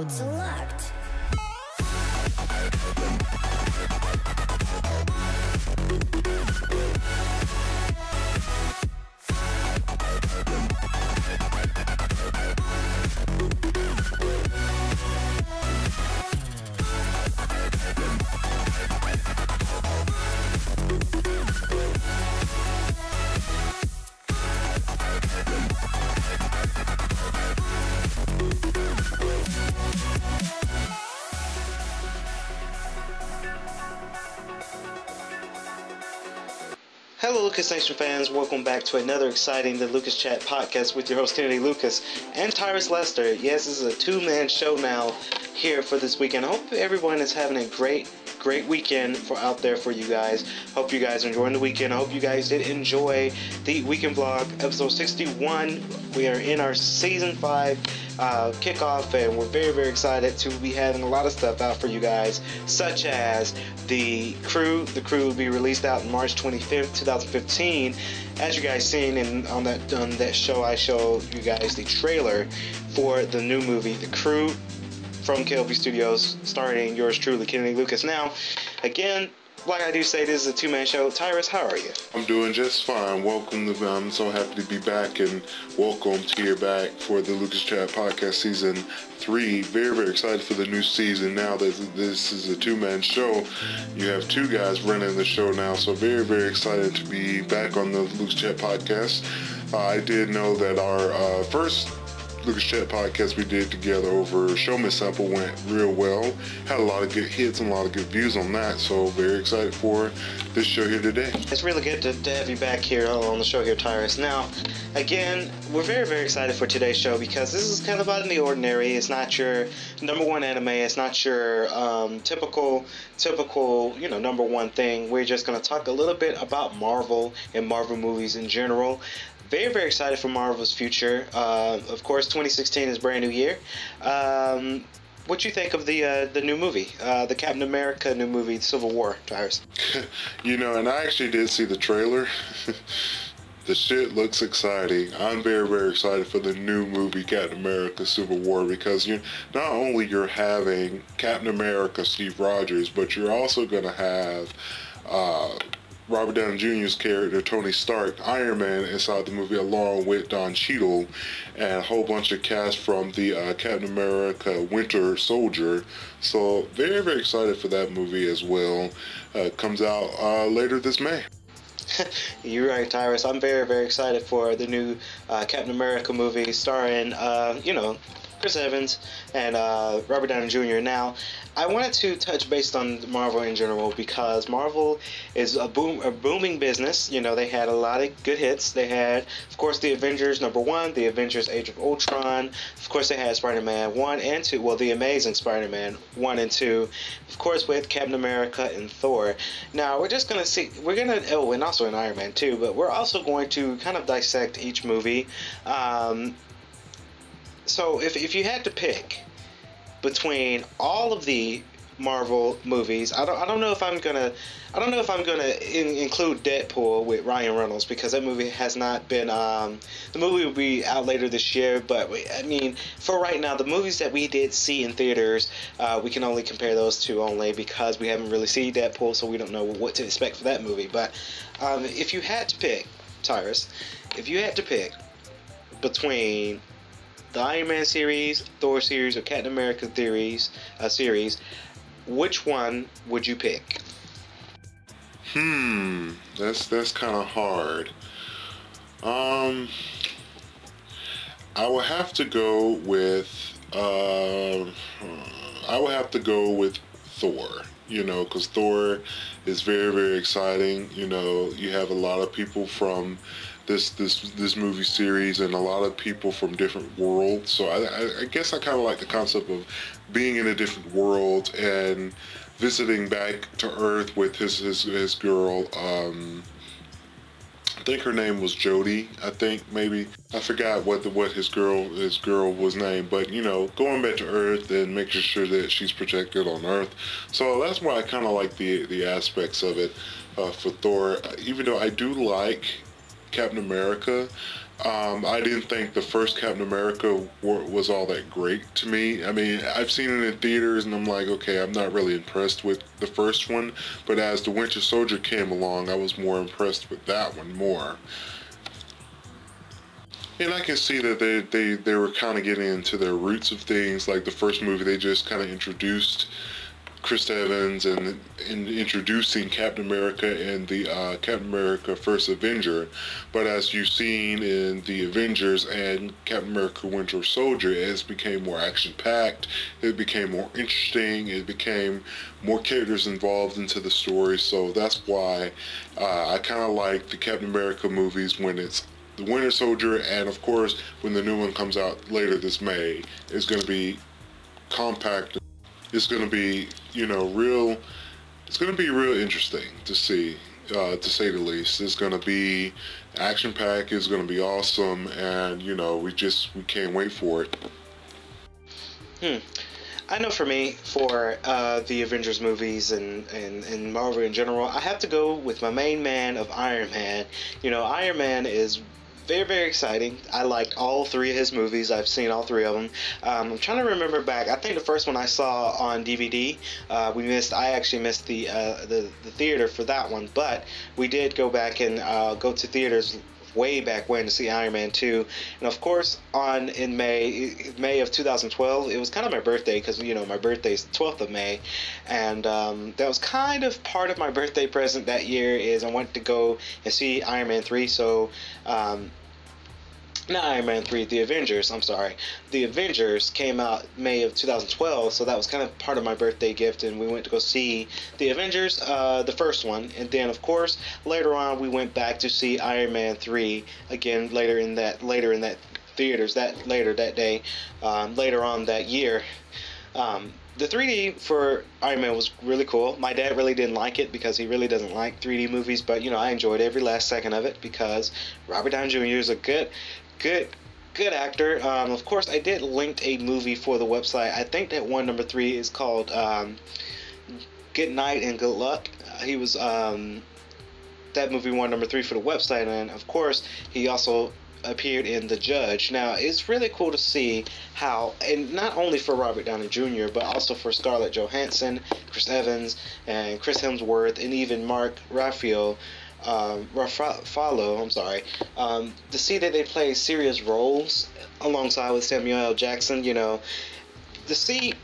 Select. Hello Lucas Nation fans, welcome back to another exciting The Lucas Chat podcast with your host Kennedy Lucas and Tyrus Lester. Yes, this is a two-man show now here for this weekend. I hope everyone is having a great weekend out there for you guys. Hope you guys are enjoying the weekend. I hope you guys did enjoy the weekend vlog, episode 61. We are in our season 5 kickoff, and we're very excited to be having a lot of stuff out for you guys, such as the crew. The crew will be released out on March 25th, 2015. As you guys seen on that show, I showed you guys the trailer for the new movie, The Crew, from K.L.P Studios, starring yours truly, Kennedy Lucas. Now, again, like I do say, this is a two-man show. Tyrus, how are you? I'm doing just fine. Welcome. I'm so happy to be back, and welcome to your back for the Lucas Chat podcast season 3. Very excited for the new season. Now that this is a two-man show, you have two guys running the show now, so very excited to be back on the Lucas Chat podcast. I did know that our first Lucas Chat podcast we did together over Show Me Sample went real well. Had a lot of good hits and a lot of good views on that, so very excited for this show here today. It's really good to have you back here on the show here, Tyrus. Now, again, we're very excited for today's show because this is kind of out of the ordinary. It's not your number one anime. It's not your typical number one thing. We're just going to talk a little bit about Marvel and Marvel movies in general. Very excited for Marvel's future. Of course, 2016 is a brand new year. What you think of the new movie, the Captain America new movie, Civil War, Tyrus? And I actually did see the trailer. The shit looks exciting. I'm very excited for the new movie, Captain America Civil War, because not only you're having Captain America Steve Rogers, but you're also going to have Robert Downey Jr.'s character, Tony Stark, Iron Man, inside the movie, along with Don Cheadle, and a whole bunch of cast from the Captain America Winter Soldier. So very excited for that movie as well. Comes out later this May. You're right, Tyrus. I'm very excited for the new Captain America movie starring, Chris Evans and Robert Downey Jr. Now, I wanted to touch base on Marvel in general because Marvel is a booming business. They had a lot of good hits. They had, of course, the Avengers #1, the Avengers Age of Ultron. Of course, they had Spider-Man 1 and 2. Well, the Amazing Spider-Man 1 and 2. Of course, with Captain America and Thor. Now, we're just going to see, and also in Iron Man 2, but we're also going to kind of dissect each movie. So if you had to pick between all of the Marvel movies, I don't know if I'm gonna include Deadpool with Ryan Reynolds, because that movie has not been the movie will be out later this year. But for right now, the movies that we did see in theaters, we can only compare those two only because we haven't really seen Deadpool, so we don't know what to expect for that movie. But if you had to pick, Tyrus, between the Iron Man series, Thor series, or Captain America series, which one would you pick? That's kind of hard. I would have to go with I would have to go with Thor. You know, because Thor is very, very exciting. You know, you have a lot of people from this movie series and a lot of people from different worlds. So I guess I kind of like the concept of being in a different world and visiting back to Earth with his girl. I think her name was Jody. I think maybe I forgot what his girl was named, but you know, going back to Earth and making sure that she's protected on Earth. So that's why I kind of like the aspects of it for Thor. Even though I do like Captain America, I didn't think the first Captain America was all that great to me. I mean, I've seen it in theaters and I'm like, okay, I'm not really impressed with the first one. But as the Winter Soldier came along, I was more impressed with that one more. And I can see that they were kind of getting into their roots of things. Like the first movie, they just kind of introduced Chris Evans and introducing Captain America and the Captain America First Avenger. But as you've seen in the Avengers and Captain America Winter Soldier, it became more action-packed, it became more interesting, it became more characters involved into the story. So that's why I kind of like the Captain America movies when it's the Winter Soldier, and of course when the new one comes out later this May, it's going to be compact. It's going to be, you know, it's going to be real interesting to see, to say the least. It's going to be action-packed, it's going to be awesome, and, you know, we can't wait for it. I know for me, for the Avengers movies and Marvel in general, I have to go with my main man of Iron Man. You know, Iron Man is very, very exciting. I liked all three of his movies. I've seen all three of them. I'm trying to remember back. I think the first one I saw on DVD. I actually missed the theater for that one, but we did go back and go to theaters way back when to see Iron Man 2. And of course, in May of 2012, it was kind of my birthday because, you know, my birthday's 12th of May. And that was kind of part of my birthday present that year is I wanted to go and see Iron Man 3. So, not Iron Man 3, The Avengers, I'm sorry. The Avengers came out May of 2012, so that was kind of part of my birthday gift, and we went to go see The Avengers, the first one, and then, of course, later on, we went back to see Iron Man 3, again, later in that theaters, later on that year. The 3D for Iron Man was really cool. My dad really didn't like it because he really doesn't like 3D movies, but, you know, I enjoyed every last second of it because Robert Downey Jr. is a good actor. Of course, I did link a movie for the website. I think that one, number 3, is called Good Night and Good Luck. He was that movie won number 3 for the website, and of course, he also appeared in The Judge. Now, it's really cool to see how, and not only for Robert Downey Jr., but also for Scarlett Johansson, Chris Evans, and Chris Hemsworth, and even Mark Ruffalo, to see that they play serious roles alongside with Samuel L. Jackson. You know, to see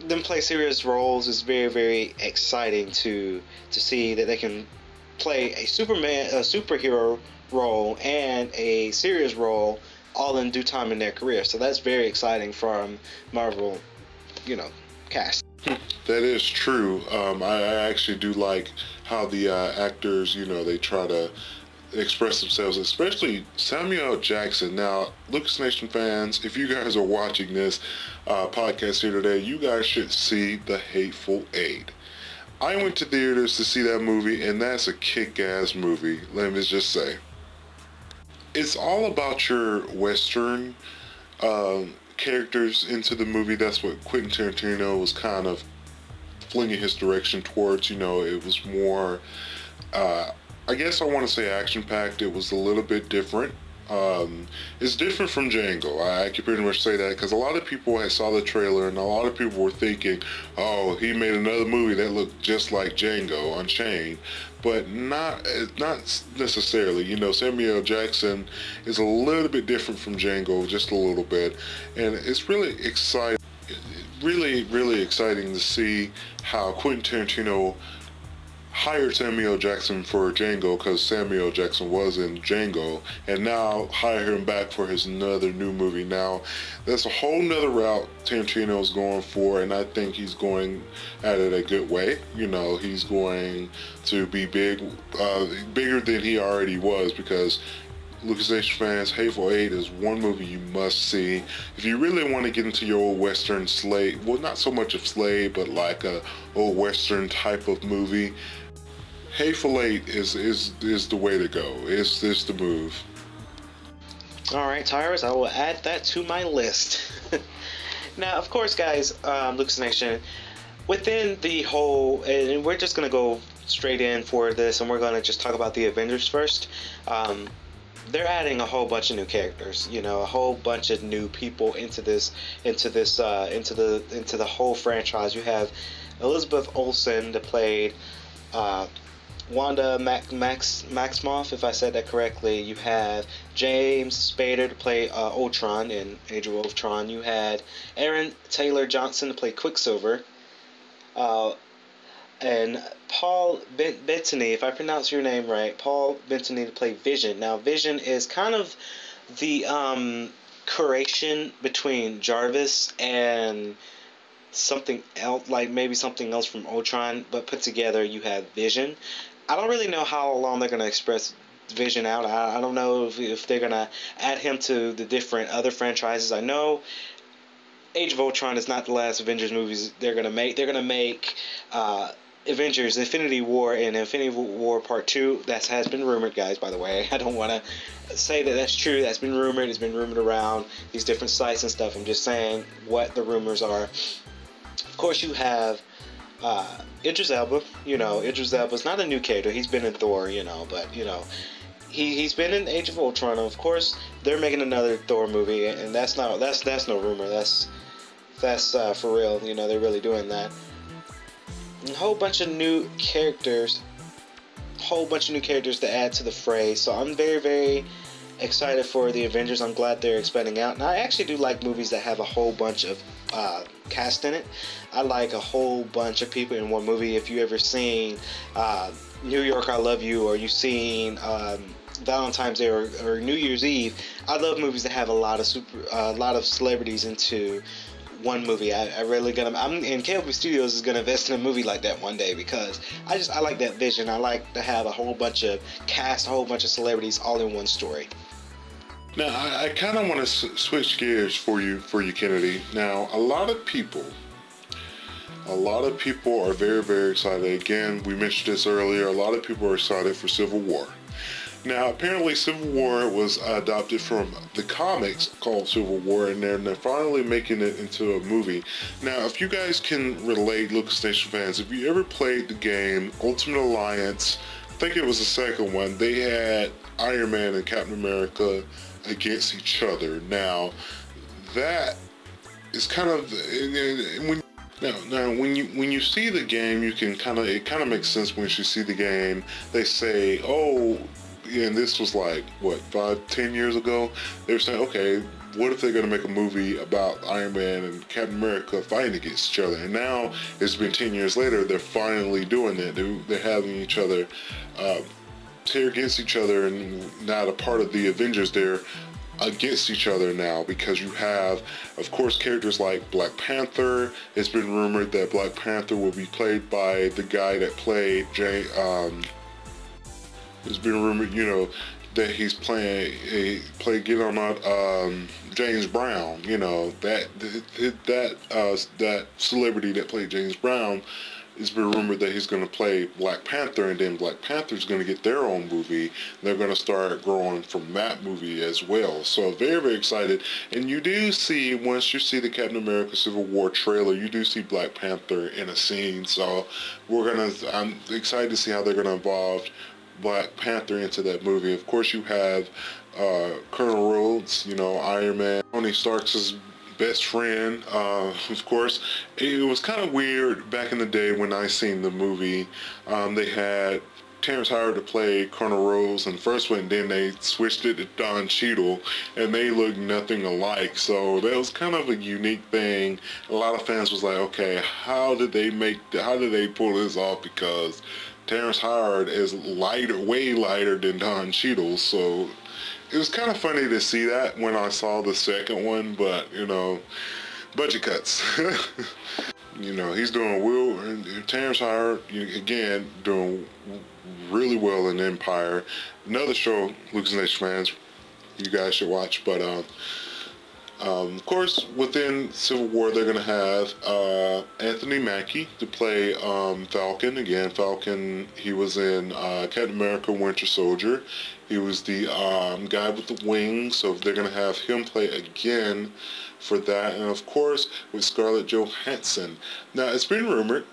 them play serious roles is very, very exciting to see that they can play a superhero role and a serious role all in due time in their career. So that's very exciting from Marvel, you know, cast. That is true. I actually do like how the actors, you know, they try to express themselves, especially Samuel L. Jackson. Now, Lucas Nation fans, if you guys are watching this podcast here today, you guys should see The Hateful Eight. I went to theaters to see that movie, and that's a kick-ass movie, let me just say. It's all about your Western characters into the movie. That's what Quentin Tarantino was kind of flinging his direction towards. You know, it was more, I guess I want to say action-packed. It was a little bit different. It's different from Django. I can pretty much say that because a lot of people had saw the trailer and a lot of people were thinking, oh, he made another movie that looked just like Django Unchained, but not necessarily. You know, Samuel L. Jackson is a little bit different from Django, just a little bit, and it's really exciting. Really, really exciting to see how Quentin Tarantino hired Samuel Jackson for Django because Samuel Jackson was in Django, and now hire him back for his another new movie. Now, that's a whole nother route Tarantino's going for, and I think he's going at it a good way. You know, he's going to be big, bigger than he already was, because Lucas Nation fans, Hateful Eight is one movie you must see. If you really want to get into your old Western Slade, well, not so much of Slade, but like a old Western type of movie, Hateful Eight is the way to go. It's the move. Alright, Tyrus, I will add that to my list. Now, of course, guys, Lucas Nation, within the whole, and we're just going to go straight in for this, and we're going to just talk about the Avengers first. They're adding a whole bunch of new characters, you know, a whole bunch of new people into the whole franchise. You have Elizabeth Olsen that played Wanda Maximoff, if I said that correctly. You have James Spader to play Ultron in Age of Ultron. You had Aaron Taylor Johnson to play Quicksilver. And Paul Bettany, if I pronounce your name right, Paul Bettany to play Vision. Now, Vision is kind of the curation between Jarvis and something else, like maybe something else from Ultron, but put together you have Vision. I don't really know how long they're going to express Vision out. I don't know if they're going to add him to the different other franchises. I know Age of Ultron is not the last Avengers movies they're going to make. They're going to make Avengers Infinity War and Infinity War Part 2. That has been rumored, guys, by the way. I don't want to say that that's true. That's been rumored. It's been rumored around these different sites and stuff. I'm just saying what the rumors are. Of course, you have Idris Elba. You know, Idris Elba's not a new character. He's been in Thor, you know, but, you know, he's been in Age of Ultron. Of course, they're making another Thor movie, and that's no rumor. That's for real. You know, they're really doing that. A whole bunch of new characters to add to the fray. So I'm very, very excited for the Avengers. I'm glad they're expanding out. And I actually do like movies that have a whole bunch of cast in it. I like a whole bunch of people in one movie. If you ever seen New York, I Love You, or you've seen Valentine's Day or New Year's Eve, I love movies that have a lot of celebrities into one movie. And K.L.P Studios is gonna invest in a movie like that one day, because I like that vision. I like to have a whole bunch of cast, a whole bunch of celebrities all in one story. Now, I kind of want to switch gears for you, Kennedy. Now, a lot of people are very, very excited. Again, we mentioned this earlier. A lot of people are excited for Civil War. Now, apparently Civil War was adopted from the comics called Civil War, and they're finally making it into a movie. Now, if you guys can relate, Lucas Nation fans, if you ever played the game Ultimate Alliance, I think it was the second one, they had Iron Man and Captain America against each other. Now, that is kind of when you see the game, you can it kind of makes sense when you see the game. They say, oh. And this was like, what, 5-10 years ago? They were saying, okay, what if they're going to make a movie about Iron Man and Captain America fighting against each other? And now, it's been 10 years later, they're finally doing it. They're having each other tear against each other, and not a part of the Avengers. They're against each other now, because you have, of course, characters like Black Panther. It's been rumored that Black Panther will be played by the guy that played it's been rumored, you know, that he's get on that James Brown, you know, that celebrity that played James Brown. It's been rumored that he's going to play Black Panther, and then Black Panther's going to get their own movie. They're going to start growing from that movie as well. So very, very excited. And you do see, once you see the Captain America Civil War trailer, you do see Black Panther in a scene. So I'm excited to see how they're going to involve Black Panther into that movie. Of course, you have Colonel Rhodes, you know, Iron Man, Tony Stark's best friend. Of course, it was kind of weird back in the day when I seen the movie. They had Terrence Howard to play Colonel Rhodes in the first one, and then they switched it to Don Cheadle, and they looked nothing alike. So that was kind of a unique thing. A lot of fans was like, okay, how did they pull this off? Because Terrence Howard is lighter, way lighter than Don Cheadle, so it was kind of funny to see that when I saw the second one, but, you know, budget cuts. You know, he's doing Terrence Howard, again, doing really well in Empire. Another show, Lucas Nation fans, you guys should watch, but, of course, within Civil War, they're going to have Anthony Mackie to play Falcon. Again, Falcon, he was in Captain America Winter Soldier. He was the guy with the wings, so they're going to have him play again for that. And, of course, with Scarlett Johansson. Now, it's been rumored,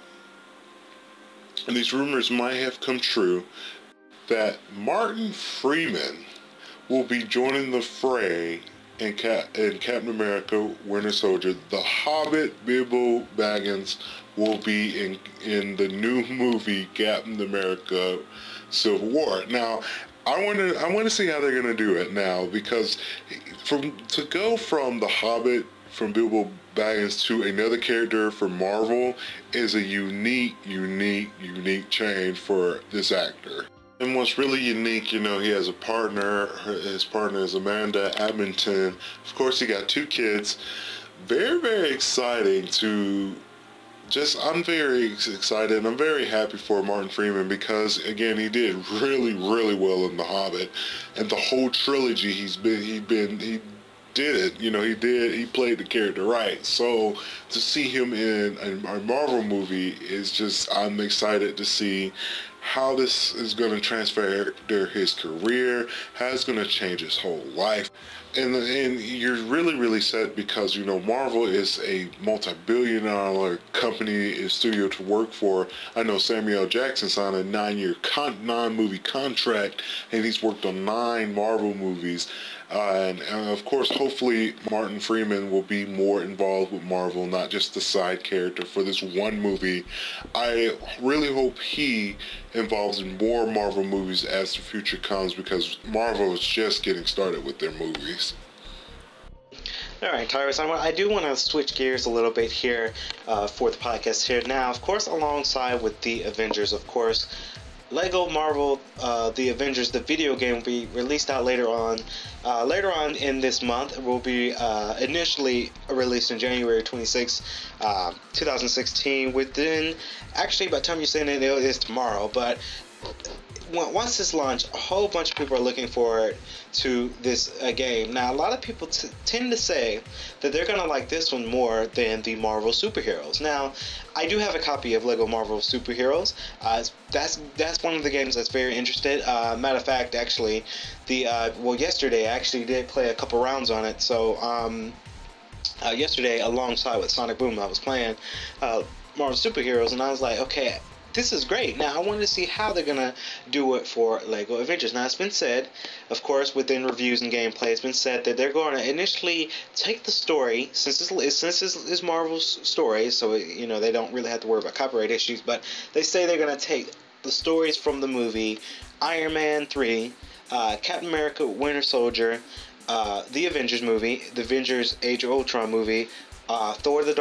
and these rumors might have come true, that Martin Freeman will be joining the fray in Captain America Winter Soldier. The Hobbit Bilbo Baggins will be in the new movie Captain America Civil War. Now, I want to see how they're going to do it now, because to go from the Hobbit, from Bilbo Baggins, to another character for Marvel is a unique change for this actor. And what's really unique, you know, he has a partner. His partner is Amanda Abington. Of course, he got 2 kids. Very exciting to I'm very excited. I'm very happy for Martin Freeman, because, again, he did really well in The Hobbit. And the whole trilogy, he did it. You know, he played the character right. So to see him in a Marvel movie is just, I'm excited to see how this is going to transfer his career, how it's going to change his whole life. And you're really sad, because, you know, Marvel is a multi-billion-dollar company and studio to work for. I know Samuel L. Jackson signed a 9-year non-movie contract, and he's worked on 9 Marvel movies. And of course, hopefully Martin Freeman will be more involved with Marvel, not just the side character for this one movie. I really hope he involves in more Marvel movies as the future comes, because Marvel is just getting started with their movies. Alright, Tyrus, I do want to switch gears a little bit here for the podcast here. Now, of course, alongside with the Avengers, of course, Lego Marvel, The Avengers, the video game, will be released out later on in this month. It will be initially released in January 26, 2016. Actually, by the time you're saying it is tomorrow, but once it's launched, a whole bunch of people are looking forward to this game. Now, a lot of people tend to say that they're going to like this one more than the Marvel Superheroes. Now, I do have a copy of Lego Marvel Superheroes. That's one of the games that's very interested. Matter of fact, actually, yesterday I actually did play a couple rounds on it. So, yesterday, alongside with Sonic Boom, I was playing Marvel Superheroes, and I was like, okay, this is great. Now, I wanted to see how they're going to do it for Lego Avengers. Now, it's been said, of course, within reviews and gameplay, it's been said that they're going to initially take the story, since this is Marvel's story, so, you know, they don't really have to worry about copyright issues, but they say they're going to take the stories from the movie Iron Man 3, Captain America Winter Soldier, the Avengers movie, the Avengers Age of Ultron movie, Thor the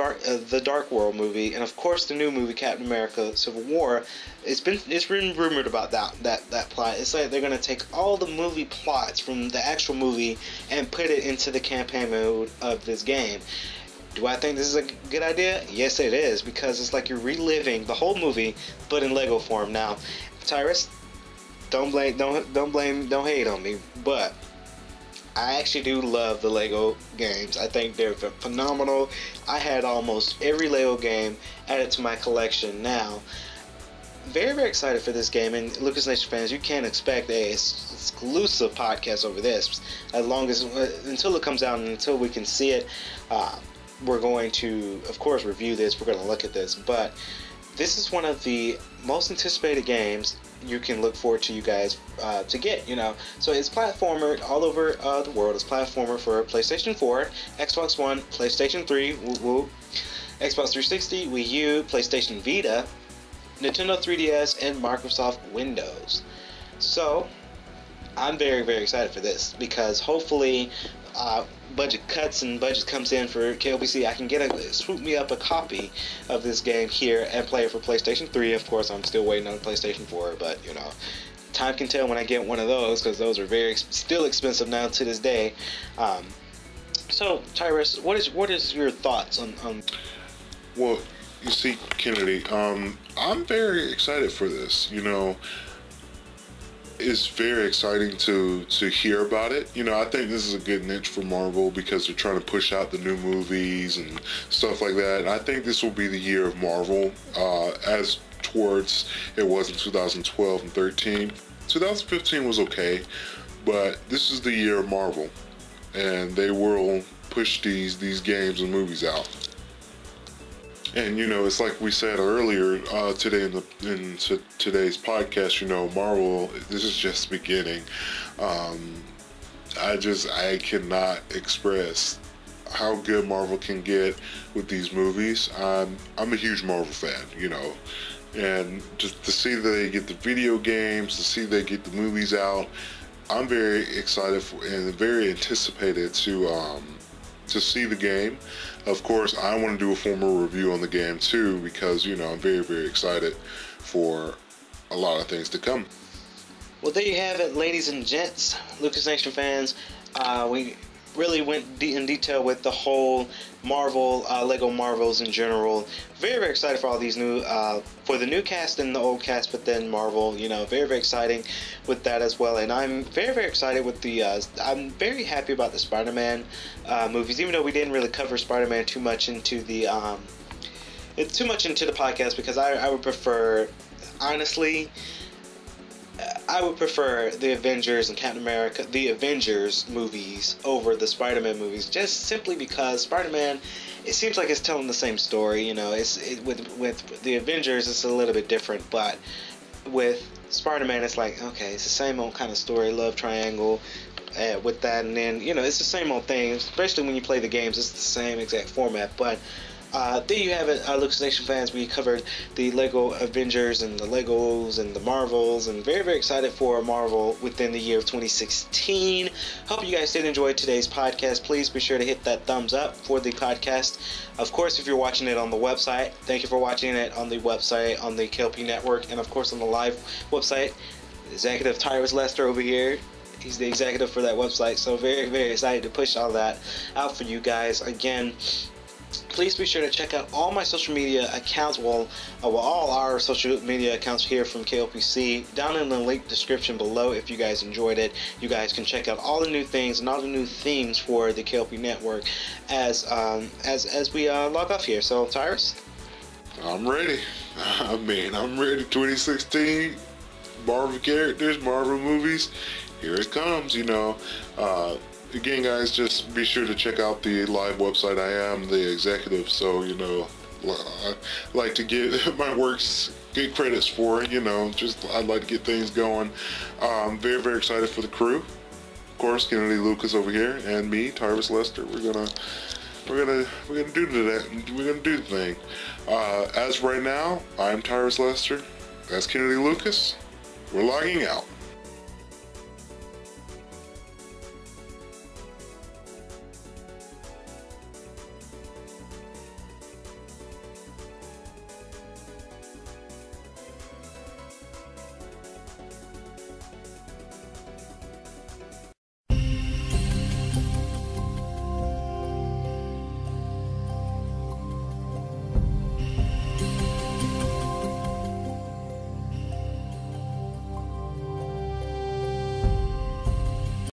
Dark World movie, and of course the new movie Captain America Civil War. It's been rumored about that plot. It's like they're gonna take all the movie plots from the actual movie and put it into the campaign mode of this game. Do I think this is a good idea? Yes, it is, because it's like you're reliving the whole movie but in Lego form. Now, Tyrus, don't hate on me, but I actually do love the Lego games. I think they're phenomenal. I had almost every Lego game added to my collection now. Very excited for this game, and Lucas Nation fans, you can expect a exclusive podcast over this. Until it comes out and until we can see it, we're going to, of course, review this. We're going to look at this, but this is one of the most anticipated games you can look forward to, you guys, to get, you know. So it's platformer all over the world. It's platformer for PlayStation 4, Xbox One, PlayStation 3, Xbox 360, Wii U, PlayStation Vita, Nintendo 3DS, and Microsoft Windows. So, I'm very, very excited for this because hopefully budget cuts and budget comes in for K.L.P. I can swoop me up a copy of this game here and play it for PlayStation 3. Of course, I'm still waiting on PlayStation 4, but you know, time can tell when I get one of those because those are still expensive now to this day. So, Tyrus, what is your thoughts on? Well, you see, Kennedy, I'm very excited for this. You know, it's very exciting to hear about it. You know, I think this is a good niche for Marvel because they're trying to push out the new movies and stuff like that. And I think this will be the year of Marvel, as towards it was in 2012 and 13. 2015 was okay, but this is the year of Marvel, and they will push these games and movies out. And you know, it's like we said earlier today in today's podcast. You know, Marvel. This is just beginning. I cannot express how good Marvel can get with these movies. I'm a huge Marvel fan. You know, and just to see that they get the video games, to see they get the movies out, I'm very excited for and very anticipated to see the game. Of course, I want to do a formal review on the game too because, you know, I'm very, very excited for a lot of things to come. Well, there you have it, ladies and gents, Lucas Nation fans. We really went in detail with the whole Marvel, Lego Marvels in general. Very, very excited for all these new, for the new cast and the old cast within Marvel. You know, very, very exciting with that as well. And I'm very, very excited with the, I'm very happy about the Spider-Man movies, even though we didn't really cover Spider-Man too much into the, podcast because I would prefer, honestly, I would prefer the Avengers and Captain America, the Avengers movies over the Spider-Man movies, just simply because Spider-Man, it seems like it's telling the same story. You know, with the Avengers, it's a little bit different, but with Spider-Man, it's like, okay, it's the same old kind of story, love triangle with that, and then, you know, it's the same old thing, especially when you play the games, it's the same exact format, but there you have it, Lucas Nation fans. We covered the Lego Avengers and the Legos and the Marvels, and very, very excited for Marvel within the year of 2016. Hope you guys did enjoy today's podcast. Please be sure to hit that thumbs up for the podcast. Of course, if you're watching it on the website, thank you for watching it on the website, on the K.L.P network, and of course on the live website. Executive Tyrus Lester over here. He's the executive for that website, so very, very excited to push all that out for you guys. Again, please be sure to check out all my social media accounts, all our social media accounts here from KLPC down in the link description below. If you guys enjoyed it, you guys can check out all the new things and all the new themes for the KLP network as we log off here. So, Tyrus? I'm ready. I'm ready. 2016, Marvel characters, Marvel movies. Here it comes, you know. Again, guys, just be sure to check out the live website. I am the executive, so, you know, I like to get my works, get credits for it, you know, I'd like to get things going. Very, very excited for the crew. Of course, Kennedy Lucas over here, and me, Tyrus Lester. We're gonna do the thing. As right now, I'm Tyrus Lester. That's Kennedy Lucas. We're logging out.